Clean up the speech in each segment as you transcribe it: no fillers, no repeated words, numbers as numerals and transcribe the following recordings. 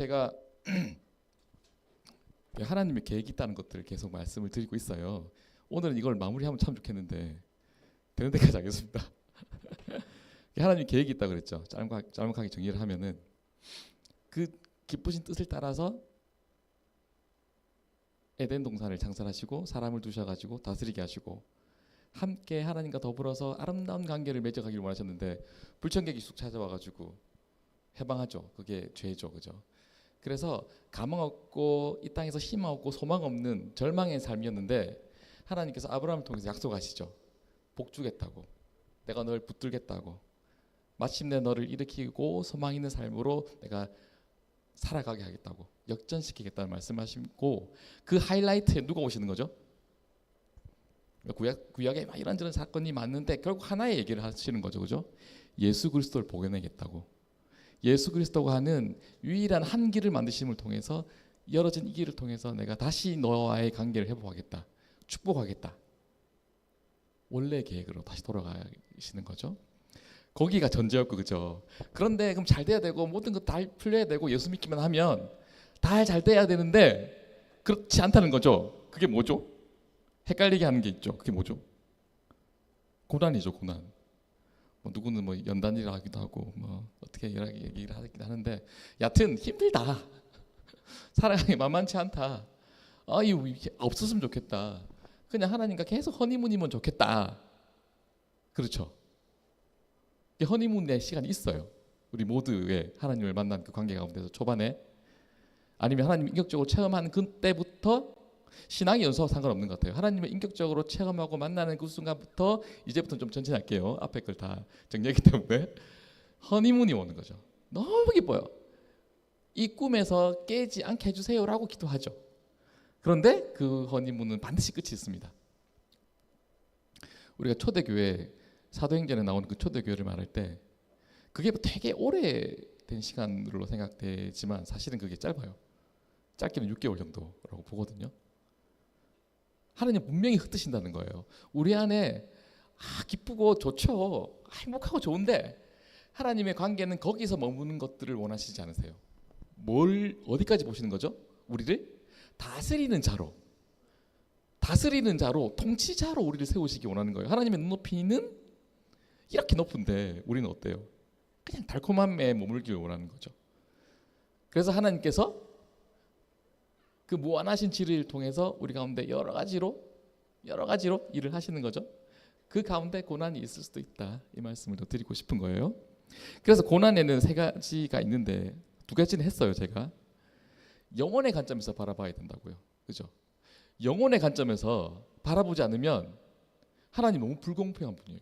제가 하나님의 계획이 있다는 것들을 계속 말씀을 드리고 있어요. 오늘은 이걸 마무리하면 참 좋겠는데 되는 데까지 하겠습니다. 하나님 계획이 있다고 그랬죠. 짤막하게 정리를 하면은 그 기쁘신 뜻을 따라서 에덴 동산을 창설하시고 사람을 두셔가지고 다스리게 하시고 함께 하나님과 더불어서 아름다운 관계를 맺어가기를 원하셨는데 불청객이 쑥 찾아와가지고 해방하죠. 그게 죄죠, 그죠? 그래서 가망 없고 이 땅에서 희망 없고 소망 없는 절망의 삶이었는데 하나님께서 아브라함을 통해서 약속하시죠. 복 주겠다고, 내가 널 붙들겠다고, 마침내 너를 일으키고 소망 있는 삶으로 내가 살아가게 하겠다고, 역전시키겠다는 말씀하시고, 그 하이라이트에 누가 오시는 거죠? 구약에 막 이런저런 사건이 많은데 결국 하나의 얘기를 하시는 거죠, 그죠? 예수 그리스도를 복원하겠다고. 예수 그리스도가 하는 유일한 한 길을 만드심을 통해서 열어진 이 길을 통해서 내가 다시 너와의 관계를 회복하겠다, 축복하겠다. 원래 계획으로 다시 돌아가시는 거죠. 거기가 전제였고, 그죠? 그런데 그럼 잘 돼야 되고 모든 것 다 풀려야 되고 예수 믿기만 하면 다 잘 돼야 되는데 그렇지 않다는 거죠. 그게 뭐죠? 헷갈리게 하는 게 있죠. 그게 뭐죠? 고난이죠, 고난. 뭐 누구는 뭐 연단이라 하기도 하고 뭐 어떻게 여러 얘기를 하긴 하는데 여하튼 힘들다. 살아가기 만만치 않다. 이거 없었으면 좋겠다. 그냥 하나님과 계속 허니문이면 좋겠다. 그렇죠. 허니문의 시간이 있어요. 우리 모두의 하나님을 만난 그 관계 가운데서 초반에, 아니면 하나님 인격적으로 체험한 그때부터 신앙의 연수와 상관없는 것 같아요. 하나님을 인격적으로 체험하고 만나는 그 순간부터, 이제부터는 좀 천천히 할게요. 앞에 걸 다 정리하기 때문에 허니문이 오는 거죠. 너무 기뻐요. 이 꿈에서 깨지 않게 해주세요라고 기도하죠. 그런데 그 허니문은 반드시 끝이 있습니다. 우리가 초대교회 사도행전에 나오는 그 초대교회를 말할 때 그게 되게 오래된 시간으로 생각되지만 사실은 그게 짧아요. 짧게는 6개월 정도라고 보거든요. 하나님 분명히 흩으신다는 거예요. 우리 안에 기쁘고 좋죠. 행복하고 좋은데 하나님의 관계는 거기서 머무는 것들을 원하시지 않으세요. 뭘 어디까지 보시는 거죠? 우리를 다스리는 자로, 통치자로 우리를 세우시기 원하는 거예요. 하나님의 눈높이는 이렇게 높은데 우리는 어때요? 그냥 달콤함에 머물기를 원하는 거죠. 그래서 하나님께서 그 무한하신 지를 통해서 우리 가운데 여러 가지로 일을 하시는 거죠. 그 가운데 고난이 있을 수도 있다, 이 말씀을 더 드리고 싶은 거예요. 그래서 고난에는 세 가지가 있는데 두 가지는 했어요. 제가 영혼의 관점에서 바라봐야 된다고요. 그죠? 영혼의 관점에서 바라보지 않으면 하나님 너무 불공평한 분이에요.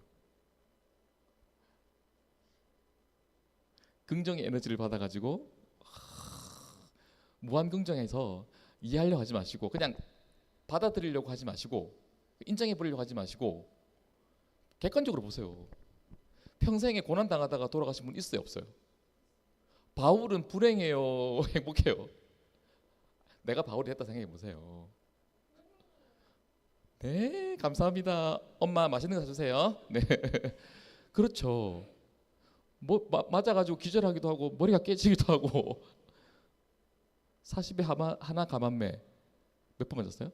긍정의 에너지를 받아가지고 무한 긍정해서 이해하려고 하지 마시고, 그냥 받아들이려고 하지 마시고, 인정해 보려고 하지 마시고 객관적으로 보세요. 평생에 고난 당하다가 돌아가신 분 있어요, 없어요? 바울은 불행해요, 행복해요? 내가 바울이 했다 생각해 보세요. 네, 감사합니다. 엄마 맛있는 거 사주세요. 네, 그렇죠. 뭐 맞아가지고 기절하기도 하고 머리가 깨지기도 하고 40에 하나 감한매 몇 번 맞았어요?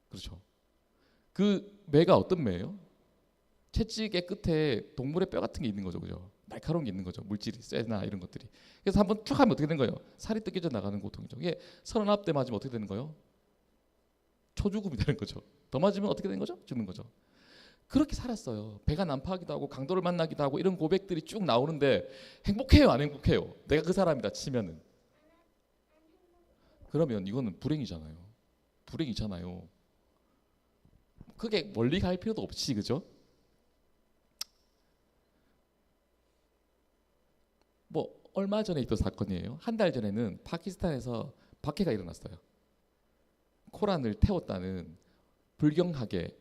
그렇죠. 그 매가 어떤 매예요? 채찍의 끝에 동물의 뼈 같은 게 있는 거죠, 그죠? 날카로운 게 있는 거죠. 물질이 쇠나 이런 것들이. 그래서 한번 쭉 하면 어떻게 되는 거예요? 살이 뜯겨져 나가는 고통이죠. 이게 39대 맞으면 어떻게 되는 거예요? 초죽음이 되는 거죠. 더 맞으면 어떻게 되는 거죠? 죽는 거죠. 그렇게 살았어요. 배가 난파하기도 하고 강도를 만나기도 하고 이런 고백들이 쭉 나오는데 행복해요, 안 행복해요? 내가 그 사람이다 치면은, 그러면 이거는 불행이잖아요. 크게 멀리 갈 필요도 없이, 그죠? 뭐 얼마 전에 있던 사건이에요. 한 달 전에는 파키스탄에서 박해가 일어났어요. 코란을 태웠다는, 불경하게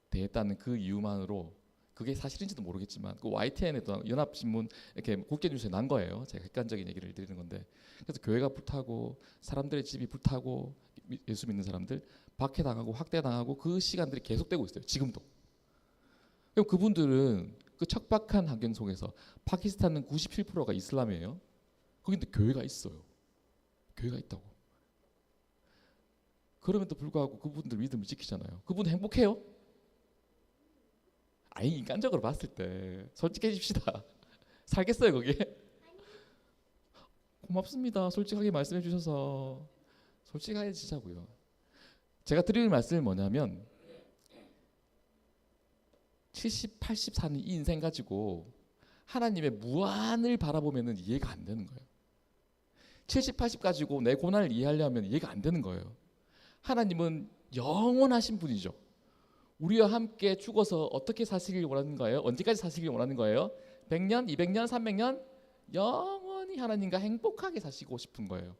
대했다는 그 이유만으로, 그게 사실인지도 모르겠지만 그 YTN에도 연합신문 이렇게 국제뉴스에 난 거예요. 제가 객관적인 얘기를 드리는 건데, 그래서 교회가 불타고 사람들의 집이 불타고 예수 믿는 사람들 박해당하고 학대당하고 그 시간들이 계속되고 있어요, 지금도. 그럼 그분들은 그 척박한 환경 속에서, 파키스탄은 97%가 이슬람이에요. 거기데 교회가 있어요. 교회가 있다고. 그럼에도 불구하고 그분들 믿음을 지키잖아요. 그분 행복해요? 아니, 인간적으로 봤을 때 솔직해집시다. 살겠어요 거기에? 고맙습니다. 솔직하게 말씀해 주셔서. 솔직해지자고요. 제가 드릴 말씀이 뭐냐면 70, 80 사는 이 인생 가지고 하나님의 무한을 바라보면 이해가 안 되는 거예요. 70, 80 가지고 내 고난을 이해하려면 이해가 안 되는 거예요. 하나님은 영원하신 분이죠. 우리와 함께 죽어서 어떻게 사시길 원하는 거예요? 언제까지 사시길 원하는 거예요? 100년, 200년, 300년? 영원히 하나님과 행복하게 사시고 싶은 거예요.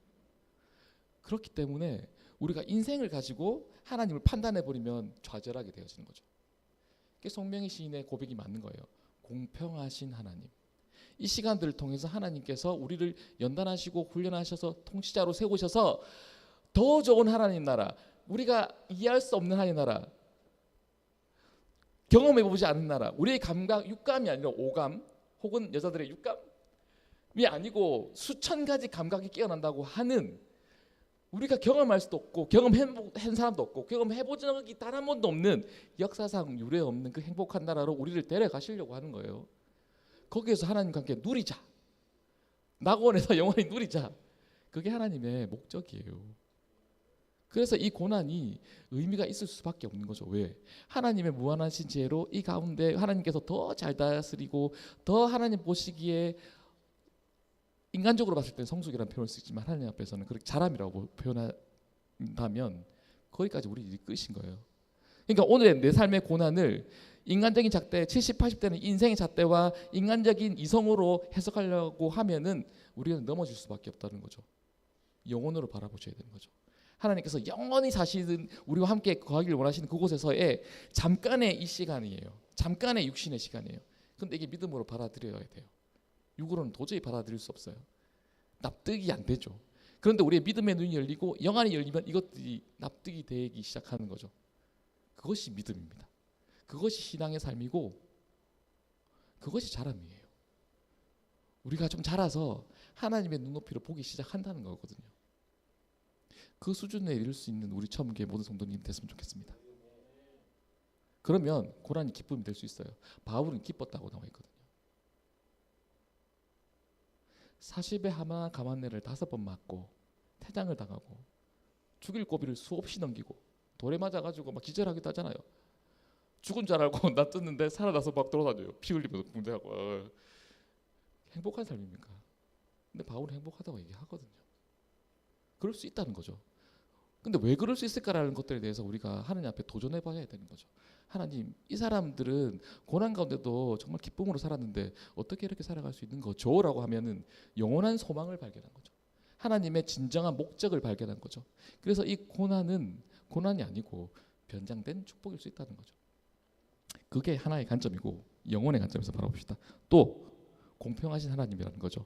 그렇기 때문에 우리가 인생을 가지고 하나님을 판단해버리면 좌절하게 되어지는 거죠. 그게 송명희 시인의 고백이 맞는 거예요. 공평하신 하나님. 이 시간들을 통해서 하나님께서 우리를 연단하시고 훈련하셔서 통치자로 세우셔서 더 좋은 하나님 나라, 우리가 이해할 수 없는 하나님 나라, 경험해보지 않은 나라, 우리의 감각, 육감이 아니라 오감, 혹은 여자들의 육감이 아니고 수천 가지 감각이 깨어난다고 하는, 우리가 경험할 수도 없고 경험한 사람도 없고 경험해보지 적이 단 한 번도 없는, 역사상 유례 없는 그 행복한 나라로 우리를 데려가시려고 하는 거예요. 거기에서 하나님과 함께 누리자, 낙원에서 영원히 누리자. 그게 하나님의 목적이에요. 그래서 이 고난이 의미가 있을 수밖에 없는 거죠. 왜? 하나님의 무한하신 지혜로 이 가운데 하나님께서 더 잘 다스리고 더 하나님 보시기에, 인간적으로 봤을 때는 성숙이라는 표현을 쓰지만 하나님 앞에서는 그렇게 자람이라고 표현한다면 거기까지 우리 이끄신 거예요. 그러니까 오늘의 내 삶의 고난을 인간적인 잣대, 70, 80대는 인생의 잣대와 인간적인 이성으로 해석하려고 하면은 우리는 넘어질 수밖에 없다는 거죠. 영혼으로 바라보셔야 되는 거죠. 하나님께서 영원히 사시는, 우리와 함께 거하기를 원하시는 그곳에서의 잠깐의 이 시간이에요. 잠깐의 육신의 시간이에요. 근데 이게 믿음으로 받아들여야 돼요. 육으로는 도저히 받아들일 수 없어요. 납득이 안 되죠. 그런데 우리의 믿음의 눈이 열리고 영안이 열리면 이것들이 납득이 되기 시작하는 거죠. 그것이 믿음입니다. 그것이 신앙의 삶이고 그것이 자람이에요. 우리가 좀 자라서 하나님의 눈높이로 보기 시작한다는 거거든요. 그 수준에 이를 수 있는 우리 처음계 모든 성도님 됐으면 좋겠습니다. 그러면 고난이 기쁨이 될 수 있어요. 바울은 기뻤다고 나와 있거든요. 40의 하마 가만네를 5번 맞고 태장을 당하고 죽일 고비를 수없이 넘기고 돌에 맞아가지고 막 기절하기도 하잖아요. 죽은 줄 알고 놔뒀는데 살아나서 막 돌아다녀요. 피 흘리면서 붕대하고. 행복한 삶입니까? 근데 바울은 행복하다고 얘기하거든요. 그럴 수 있다는 거죠. 근데 왜 그럴 수 있을까라는 것들에 대해서 우리가 하나님 앞에 도전해 봐야 되는 거죠. 하나님, 이 사람들은 고난 가운데도 정말 기쁨으로 살았는데 어떻게 이렇게 살아갈 수 있는 거죠? 라고 하면은 영원한 소망을 발견한 거죠. 하나님의 진정한 목적을 발견한 거죠. 그래서 이 고난은 고난이 아니고 변장된 축복일 수 있다는 거죠. 그게 하나의 관점이고 영혼의 관점에서 바라봅시다. 또 공평하신 하나님이라는 거죠.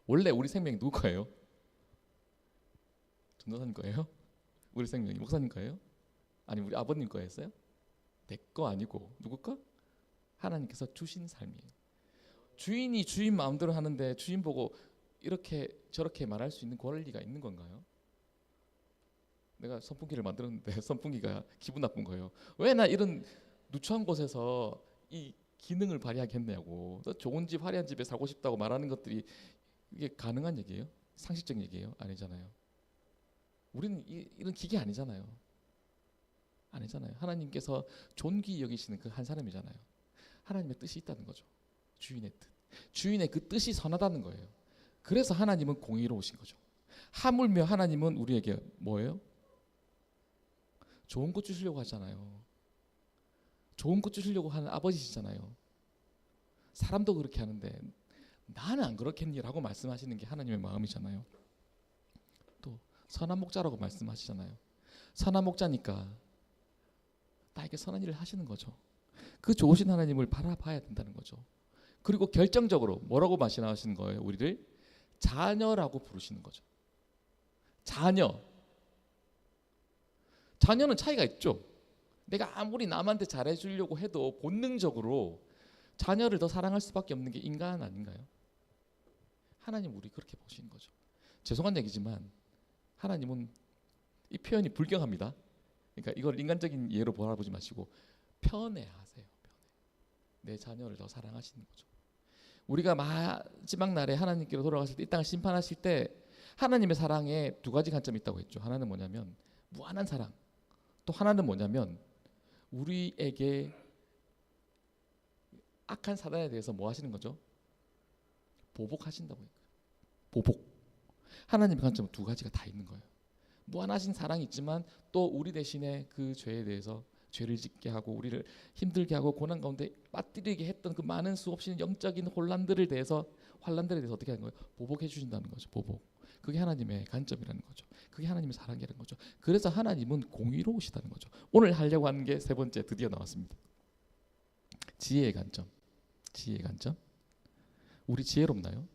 원래 우리 생명이 누구 거예요? 전도사님 거예요? 우리 생명이 목사님 거예요? 아니 우리 아버님 거였어요? 내 거 아니고 누구 거? 하나님께서 주신 삶이에요. 주인이 주인 마음대로 하는데 주인 보고 이렇게 저렇게 말할 수 있는 권리가 있는 건가요? 내가 선풍기를 만들었는데 선풍기가 기분 나쁜 거예요. 왜 나 이런 누추한 곳에서 이 기능을 발휘하겠냐고. 좋은 집 화려한 집에 살고 싶다고 말하는 것들이 이게 가능한 얘기예요? 상식적인 얘기예요? 아니잖아요. 우리는 이런 기계 아니잖아요. 아니잖아요. 하나님께서 존귀 여기시는 그 한 사람이잖아요. 하나님의 뜻이 있다는 거죠. 주인의 뜻. 주인의 그 뜻이 선하다는 거예요. 그래서 하나님은 공의로우신 거죠. 하물며 하나님은 우리에게 뭐예요? 좋은 것 주시려고 하잖아요. 좋은 것 주시려고 하는 아버지시잖아요. 사람도 그렇게 하는데 나는 안 그렇겠니라고 말씀하시는 게 하나님의 마음이잖아요. 또 선한 목자라고 말씀하시잖아요. 선한 목자니까 나에게 선한 일을 하시는 거죠. 그 좋으신 하나님을 바라봐야 된다는 거죠. 그리고 결정적으로 뭐라고 말씀하시는 거예요? 우리를 자녀라고 부르시는 거죠. 자녀. 자녀는 차이가 있죠. 내가 아무리 남한테 잘해주려고 해도 본능적으로 자녀를 더 사랑할 수밖에 없는 게 인간 아닌가요? 하나님 우리 그렇게 보시는 거죠. 죄송한 얘기지만 하나님은 이 표현이 불경합니다. 그러니까 이걸 인간적인 예로 바라보지 마시고 편애하세요. 내 자녀를 더 사랑하시는 거죠. 우리가 마지막 날에 하나님께로 돌아가실 때 이 땅을 심판하실 때 하나님의 사랑에 두 가지 관점이 있다고 했죠. 하나는 뭐냐면 무한한 사랑, 또 하나는 뭐냐면 우리에게 악한 사단에 대해서 뭐 하시는 거죠? 보복하신다고 했어요. 보복. 하나님의 관점은 두 가지가 다 있는 거예요. 무한하신 사랑이 있지만 또 우리 대신에 그 죄에 대해서 죄를 짓게 하고 우리를 힘들게 하고 고난 가운데 빠뜨리게 했던 그 많은 수없이 영적인 환란들에 대해서 어떻게 하는 거예요? 보복해 주신다는 거죠. 보복. 그게 하나님의 관점이라는 거죠. 그게 하나님의 사랑이라는 거죠. 그래서 하나님은 공의로우시다는 거죠. 오늘 하려고 하는 게 세 번째 드디어 나왔습니다. 지혜의 관점. 지혜의 관점. 우리 지혜롭나요?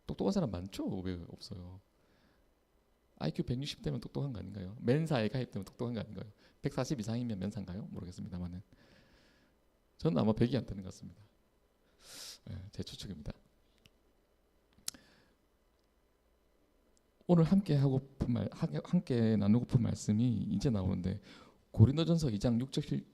똑똑한 사람 많죠? 왜 없어요? IQ 160되면 똑똑한 거 아닌가요? 멘사에 가입되면 똑똑한 거 아닌가요? 140 이상이면 men사인가요? 모르겠습니다만은 저는 아마 100이 안 되는 것 같습니다. 제 추측입니다. 오늘 함께 나누고픈 말씀이 이제 나오는데 고린도전서 2장 6절부터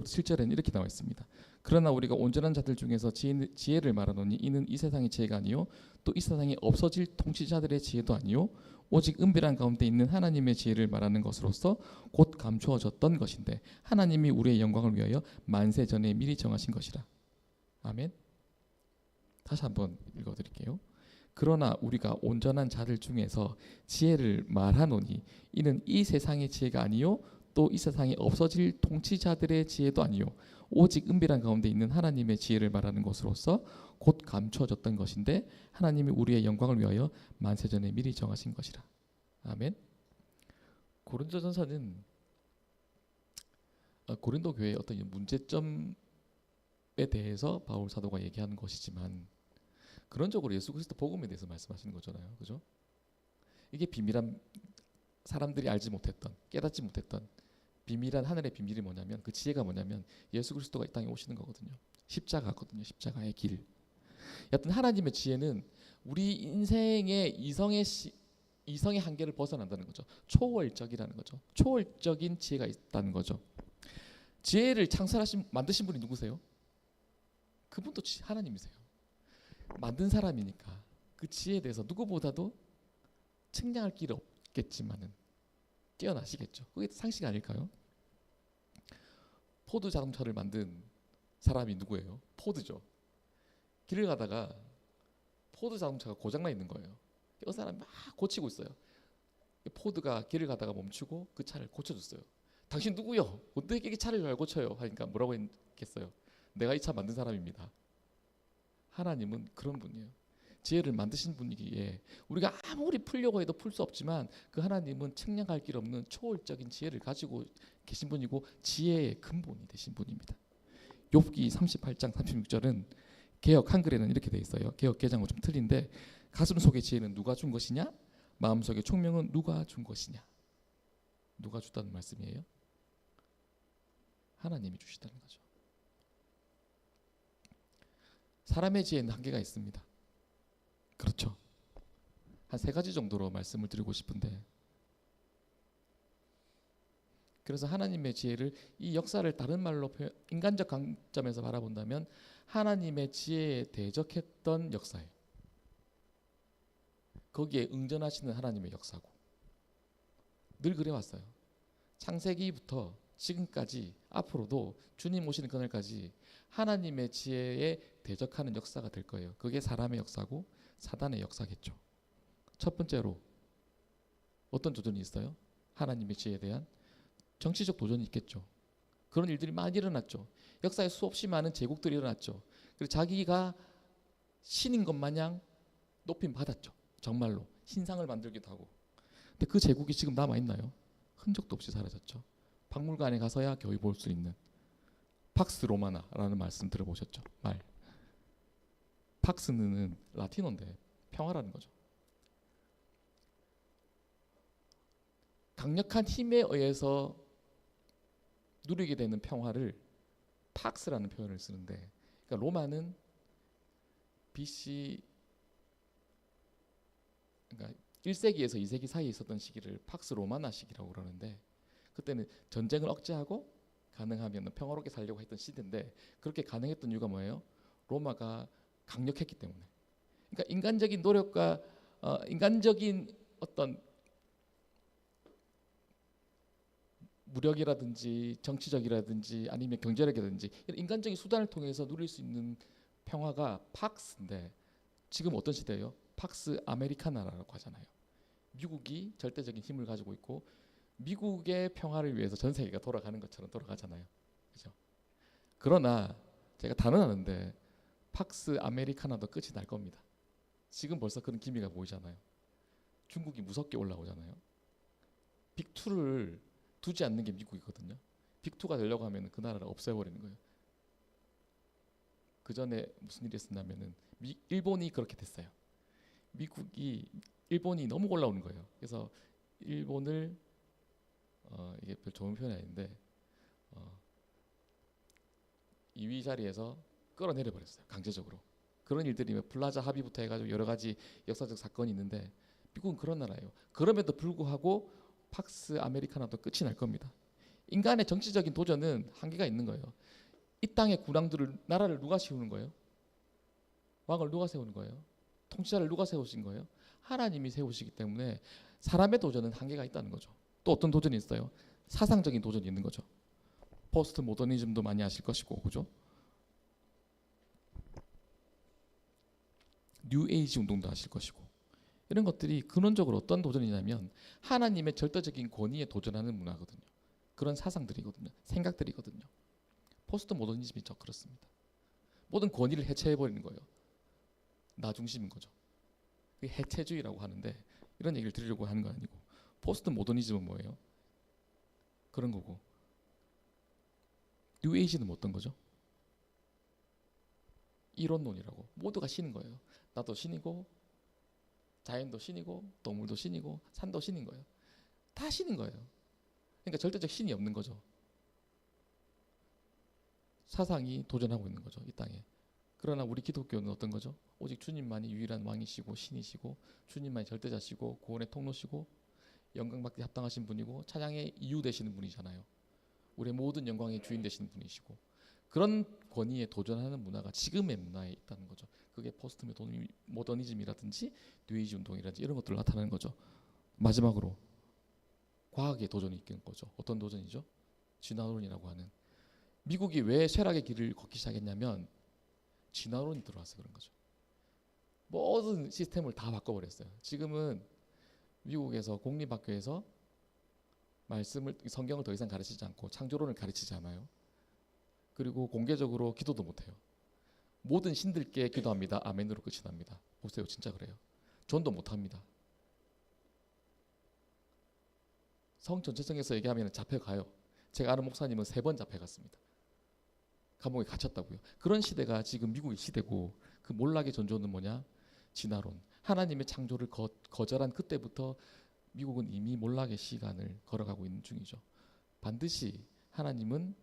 7절에는 이렇게 나와 있습니다. 그러나 우리가 온전한 자들 중에서 지혜를 말하노니 이는 이 세상의 지혜가 아니요 또 이 세상에 없어질 통치자들의 지혜도 아니요 오직 은밀한 가운데 있는 하나님의 지혜를 말하는 것으로서 곧 감추어졌던 것인데 하나님이 우리의 영광을 위하여 만세 전에 미리 정하신 것이라. 아멘. 다시 한번 읽어드릴게요. 그러나 우리가 온전한 자들 중에서 지혜를 말하노니 이는 이 세상의 지혜가 아니요 또 이 세상에 없어질 통치자들의 지혜도 아니요 오직 은밀한 가운데 있는 하나님의 지혜를 말하는 것으로서 곧 감추어졌던 것인데 하나님이 우리의 영광을 위하여 만세 전에 미리 정하신 것이라. 아멘. 고린도전서는 고린도 교회의 어떤 문제점에 대해서 바울 사도가 얘기하는 것이지만 근원적으로 예수 그리스도 복음에 대해서 말씀하시는 거잖아요. 그죠? 이게 비밀한 사람들이 알지 못했던 깨닫지 못했던 비밀한 하늘의 비밀이 뭐냐면 그 지혜가 뭐냐면 예수 그리스도가 이 땅에 오시는 거거든요. 십자가거든요. 십자가의 길. 여튼 하나님의 지혜는 우리 인생의 이성의 한계를 벗어난다는 거죠. 초월적이라는 거죠. 초월적인 지혜가 있다는 거죠. 지혜를 만드신 분이 누구세요? 그분도 하나님이세요. 만든 사람이니까 그 지혜에 대해서 누구보다도 측량할 길이 없겠지만은 뛰어나시겠죠. 그게 상식 아닐까요? 포드 자동차를 만든 사람이 누구예요? 포드죠. 길을 가다가 포드 자동차가 고장나 있는 거예요. 그 사람이 막 고치고 있어요. 포드가 길을 가다가 멈추고 그 차를 고쳐줬어요. 당신 누구요? 어떻게 이 차를 잘 고쳐요? 하니까 뭐라고 했겠어요? 내가 이 차 만든 사람입니다. 하나님은 그런 분이에요. 지혜를 만드신 분이기에 우리가 아무리 풀려고 해도 풀 수 없지만 그 하나님은 측량할 길 없는 초월적인 지혜를 가지고 계신 분이고 지혜의 근본이 되신 분입니다. 욥기 38장 36절은 개역 한글에는 이렇게 돼 있어요. 개역 개정은 좀 틀린데 가슴 속의 지혜는 누가 준 것이냐? 마음속의 총명은 누가 준 것이냐? 누가 줬다는 말씀이에요? 하나님이 주시다는 거죠. 사람의 지혜는 한계가 있습니다. 그렇죠. 한 세 가지 정도로 말씀을 드리고 싶은데 그래서 하나님의 지혜를 이 역사를 다른 말로 인간적 관점에서 바라본다면 하나님의 지혜에 대적했던 역사예요. 거기에 응전하시는 하나님의 역사고 늘 그래왔어요. 창세기부터 지금까지 앞으로도 주님 오시는 그날까지 하나님의 지혜에 대적하는 역사가 될 거예요. 그게 사람의 역사고 사단의 역사겠죠. 첫 번째로 어떤 도전이 있어요? 하나님의 지혜에 대한 정치적 도전이 있겠죠. 그런 일들이 많이 일어났죠. 역사에 수없이 많은 제국들이 일어났죠. 그리고 자기가 신인 것 마냥 높임 받았죠. 정말로 신상을 만들기도 하고. 근데 그 제국이 지금 남아있나요? 흔적도 없이 사라졌죠. 박물관에 가서야 겨우 볼 수 있는 팍스 로마나라는 말씀 들어보셨죠? 말. 팍스는 라틴어인데 평화라는 거죠. 강력한 힘에 의해서 누리게 되는 평화를 팍스라는 표현을 쓰는데 그러니까 로마는 BC 1세기에서 2세기 사이에 있었던 시기를 팍스 로마나 시기라고 그러는데, 그때는 전쟁을 억제하고 가능하면 평화롭게 살려고 했던 시대인데, 그렇게 가능했던 이유가 뭐예요? 로마가 강력했기 때문에. 그러니까 인간적인 노력과 인간적인 어떤 무력이라든지 정치적이라든지 아니면 경제력이라든지 이런 인간적인 수단을 통해서 누릴 수 있는 평화가 팍스인데, 지금 어떤 시대예요? 팍스 아메리카나라고 하잖아요. 미국이 절대적인 힘을 가지고 있고 미국의 평화를 위해서 전 세계가 돌아가는 것처럼 돌아가잖아요. 그죠? 그러나 제가 단언하는데 팍스 아메리카나도 끝이 날 겁니다. 지금 벌써 그런 기미가 보이잖아요. 중국이 무섭게 올라오잖아요. 빅2를 두지 않는 게 미국이거든요. 빅2가 되려고 하면 그 나라를 없애버리는 거예요. 그 전에 무슨 일이 있었냐면은 일본이 그렇게 됐어요. 일본이 너무 올라오는 거예요. 그래서 일본을 이게 별 좋은 표현이 아닌데 2위 자리에서 끌어내려 버렸어요. 강제적으로. 그런 일들이 플라자 합의부터 해가지고 여러 가지 역사적 사건이 있는데, 미국은 그런 나라예요. 그럼에도 불구하고 팍스 아메리카나도 끝이 날 겁니다. 인간의 정치적인 도전은 한계가 있는 거예요. 이 땅의 군왕들을, 나라를 누가 세우는 거예요? 왕을 누가 세우는 거예요? 통치자를 누가 세우신 거예요? 하나님이 세우시기 때문에 사람의 도전은 한계가 있다는 거죠. 또 어떤 도전이 있어요? 사상적인 도전이 있는 거죠. 포스트 모더니즘도 많이 아실 것이고, 그죠? 뉴 에이지 운동도 아실 것이고, 이런 것들이 근원적으로 어떤 도전이냐면 하나님의 절대적인 권위에 도전하는 문화거든요. 그런 사상들이거든요. 생각들이거든요. 포스트 모더니즘이 그렇습니다. 모든 권위를 해체해버리는 거예요. 나 중심인 거죠. 그게 해체주의라고 하는데, 이런 얘기를 드리려고 하는 건 아니고, 포스트 모더니즘은 뭐예요? 그런 거고, 뉴 에이지는 어떤 거죠? 이론론이라고. 모두가 신인 거예요. 나도 신이고 자연도 신이고 동물도 신이고 산도 신인 거예요. 다 신인 거예요. 그러니까 절대적 신이 없는 거죠. 사상이 도전하고 있는 거죠, 이 땅에. 그러나 우리 기독교는 어떤 거죠? 오직 주님만이 유일한 왕이시고 신이시고 주님만이 절대자시고 구원의 통로시고 영광받기 합당하신 분이고 찬양의 이유 되시는 분이잖아요. 우리의 모든 영광의 주인 되시는 분이시고, 그런 권위에 도전하는 문화가 지금의 문화에 있다는 거죠. 그게 포스트 모더니즘이라든지 뉴에이지 운동이라든지 이런 것들을 나타내는 거죠. 마지막으로 과학의 도전이 있는 거죠. 어떤 도전이죠? 진화론이라고 하는. 미국이 왜 쇠락의 길을 걷기 시작했냐면 진화론이 들어와서 그런 거죠. 모든 시스템을 다 바꿔버렸어요. 지금은 미국에서 공립학교에서 성경을 더 이상 가르치지 않고 창조론을 가르치지 않아요. 그리고 공개적으로 기도도 못해요. 모든 신들께 기도합니다. 아멘으로 끝이 납니다. 보세요, 진짜 그래요. 전도 못합니다. 성 전체성에서 얘기하면 잡혀가요. 제가 아는 목사님은 3번 잡혀갔습니다. 감옥에 갇혔다고요. 그런 시대가 지금 미국의 시대고, 그 몰락의 전조는 뭐냐? 진화론. 하나님의 창조를 거절한 그때부터 미국은 이미 몰락의 시간을 걸어가고 있는 중이죠. 반드시 하나님은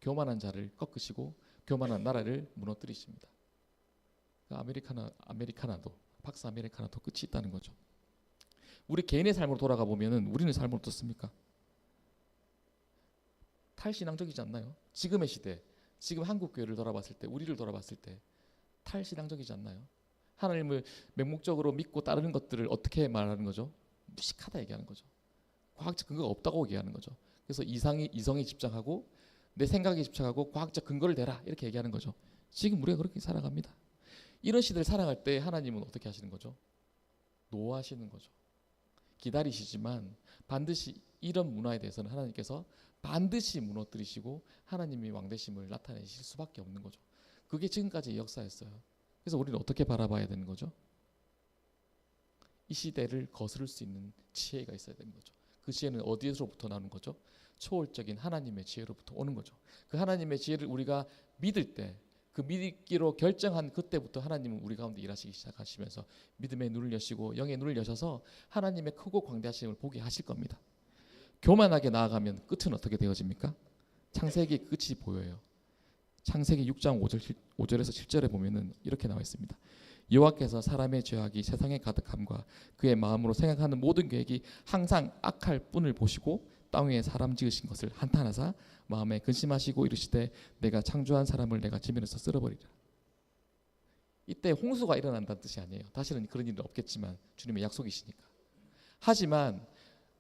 교만한 자를 꺾으시고 교만한 나라를 무너뜨리십니다. 아메리카나도, 팍스 아메리카나도 끝이 있다는 거죠. 우리 개인의 삶으로 돌아가 보면은 우리는 삶을 어떻습니까? 탈신앙적이지 않나요? 지금의 시대, 지금 한국 교회를 돌아봤을 때, 우리를 돌아봤을 때 탈신앙적이지 않나요? 하나님을 맹목적으로 믿고 따르는 것들을 어떻게 말하는 거죠? 무식하다 얘기하는 거죠. 과학적 근거가 없다고 얘기하는 거죠. 그래서 이성에 집착하고 내 생각에 집착하고 과학적 근거를 대라 이렇게 얘기하는 거죠. 지금 우리가 그렇게 살아갑니다. 이런 시대를 살아갈 때 하나님은 어떻게 하시는 거죠? 노하시는 거죠. 기다리시지만 반드시 이런 문화에 대해서는 하나님께서 반드시 무너뜨리시고 하나님이 왕되심을 나타내실 수밖에 없는 거죠. 그게 지금까지의 역사였어요. 그래서 우리는 어떻게 바라봐야 되는 거죠? 이 시대를 거스를 수 있는 지혜가 있어야 되는 거죠. 그 지혜는 어디에서부터 나오는 거죠? 초월적인 하나님의 지혜로부터 오는 거죠. 그 하나님의 지혜를 우리가 믿을 때, 그 믿기로 결정한 그때부터 하나님은 우리 가운데 일하시기 시작하시면서 믿음의 눈을 여시고 영의 눈을 여셔서 하나님의 크고 광대하심을 보게 하실 겁니다. 교만하게 나아가면 끝은 어떻게 되어집니까? 창세기 끝이 보여요. 창세기 6장 5절에서 7절에 보면은 이렇게 나와 있습니다. 여호와께서 사람의 죄악이 세상에 가득함과 그의 마음으로 생각하는 모든 계획이 항상 악할 뿐을 보시고 땅 위에 사람 지으신 것을 한탄하사 마음에 근심하시고 이르시되 내가 창조한 사람을 내가 지면에서 쓸어버리라. 이때 홍수가 일어난다는 뜻이 아니에요. 다시는 그런 일은 없겠지만 주님의 약속이시니까. 하지만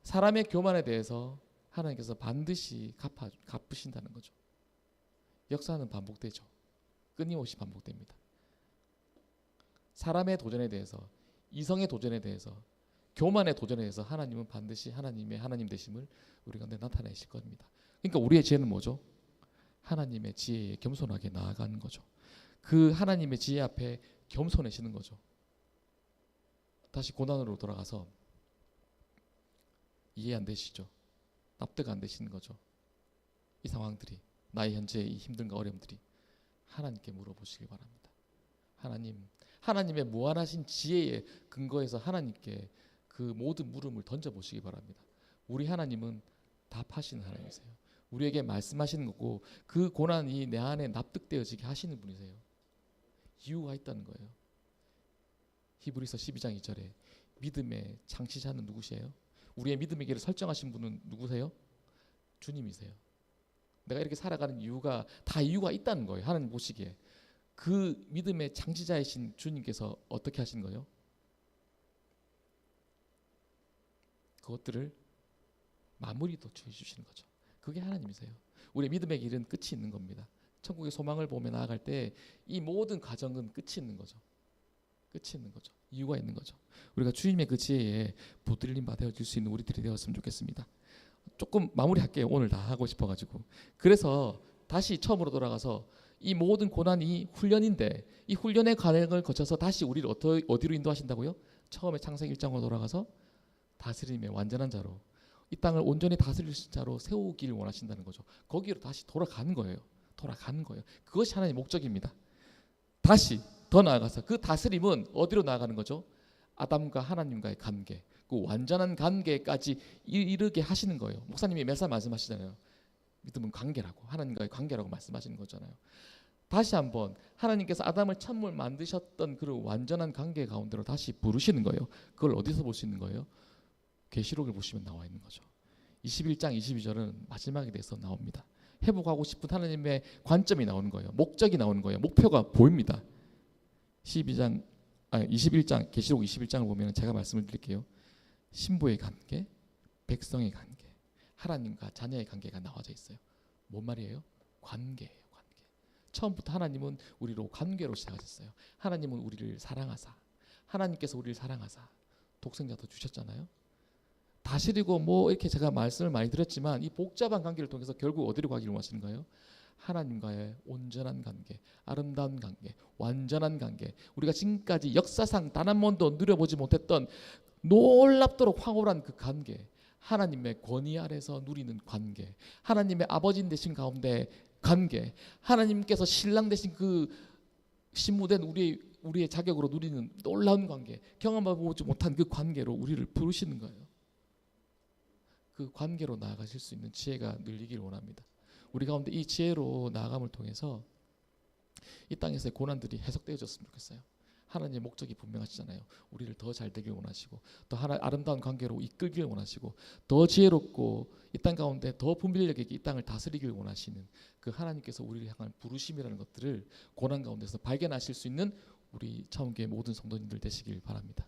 사람의 교만에 대해서 하나님께서 반드시 갚으신다는 거죠. 역사는 반복되죠. 끊임없이 반복됩니다. 사람의 도전에 대해서, 이성의 도전에 대해서, 교만의 도전에 대해서 하나님은 반드시 하나님의 하나님 되심을 우리 가운데 나타내실 겁니다. 그러니까 우리의 지혜는 뭐죠? 하나님의 지혜에 겸손하게 나아가는 거죠. 그 하나님의 지혜 앞에 겸손해지는 거죠. 다시 고난으로 돌아가서 이해 안 되시죠? 납득 안 되시는 거죠. 이 상황들이, 나의 현재의 이 힘든가 어려움들이 하나님께 물어보시기 바랍니다. 하나님의 무한하신 지혜에 근거해서 하나님께 그 모든 물음을 던져보시기 바랍니다. 우리 하나님은 답하시는 하나님이세요. 우리에게 말씀하시는 거고 그 고난이 내 안에 납득되어지게 하시는 분이세요. 이유가 있다는 거예요. 히브리서 12장 2절에 믿음의 창시자는 누구시에요? 우리의 믿음의 길을 설정하신 분은 누구세요? 주님이세요. 내가 이렇게 살아가는 이유가 다 이유가 있다는 거예요. 하나님 보시기에. 그 믿음의 창시자이신 주님께서 어떻게 하신 거예요? 그것들을 마무리도 해주시는 거죠. 그게 하나님이세요. 우리의 믿음의 길은 끝이 있는 겁니다. 천국의 소망을 보며 나아갈 때 이 모든 과정은 끝이 있는 거죠. 끝이 있는 거죠. 이유가 있는 거죠. 우리가 주님의 그 지혜에 붙들림 받아 줄 수 있는 우리들이 되었으면 좋겠습니다. 조금 마무리할게요. 오늘 다 하고 싶어가지고. 그래서 다시 처음으로 돌아가서 이 모든 고난이 훈련인데 이 훈련의 과정을 거쳐서 다시 우리를 어디로 인도하신다고요? 처음에 창세기 1장으로 돌아가서 다스림의 완전한 자로, 이 땅을 온전히 다스릴 자로 세우기를 원하신다는 거죠. 거기로 다시 돌아가는 거예요. 그것이 하나님의 목적입니다. 다시 더 나아가서 그 다스림은 어디로 나아가는 거죠? 아담과 하나님과의 관계, 그 완전한 관계까지 이르게 하시는 거예요. 목사님이 매사 말씀하시잖아요. 믿음은 관계라고, 하나님과의 관계라고 말씀하시는 거잖아요. 다시 한번 하나님께서 아담을 천물 만드셨던 그 완전한 관계 가운데로 다시 부르시는 거예요. 그걸 어디서 볼 수 있는 거예요? 계시록을 보시면 나와 있는 거죠. 21장 22절은 마지막에 대해서 나옵니다. 회복하고 싶은 하나님의 관점이 나오는 거예요. 목적이 나오는 거예요. 목표가 보입니다. 21장 계시록 21장을 보면 제가 말씀을 드릴게요. 신부의 관계, 백성의 관계, 하나님과 자녀의 관계가 나와져 있어요. 뭔 말이에요? 관계예요. 관계. 처음부터 하나님은 우리로 관계로 시작하셨어요. 하나님은 우리를 사랑하사, 하나님께서 우리를 사랑하사 독생자도 주셨잖아요. 다스리고 뭐 이렇게 제가 말씀을 많이 드렸지만 이 복잡한 관계를 통해서 결국 어디로 가기를 원하시는 거예요? 하나님과의 온전한 관계, 아름다운 관계, 완전한 관계, 우리가 지금까지 역사상 단 한 번도 누려보지 못했던 놀랍도록 황홀한 그 관계, 하나님의 권위 아래서 누리는 관계, 하나님의 아버지 되신 가운데 관계, 하나님께서 신랑 되신 그 신무된 우리의 자격으로 누리는 놀라운 관계, 경험해보지 못한 그 관계로 우리를 부르시는 거예요. 그 관계로 나아가실 수 있는 지혜가 늘리기를 원합니다. 우리 가운데 이 지혜로 나아감을 통해서 이 땅에서의 고난들이 해석되어졌으면 좋겠어요. 하나님의 목적이 분명하시잖아요. 우리를 더 잘 되길 원하시고, 더 아름다운 관계로 이끌기를 원하시고, 더 지혜롭고 이 땅 가운데 더 분별력 있게 이 땅을 다스리길 원하시는 그 하나님께서 우리를 향한 부르심이라는 것들을 고난 가운데서 발견하실 수 있는 우리 차원교회 모든 성도님들 되시길 바랍니다.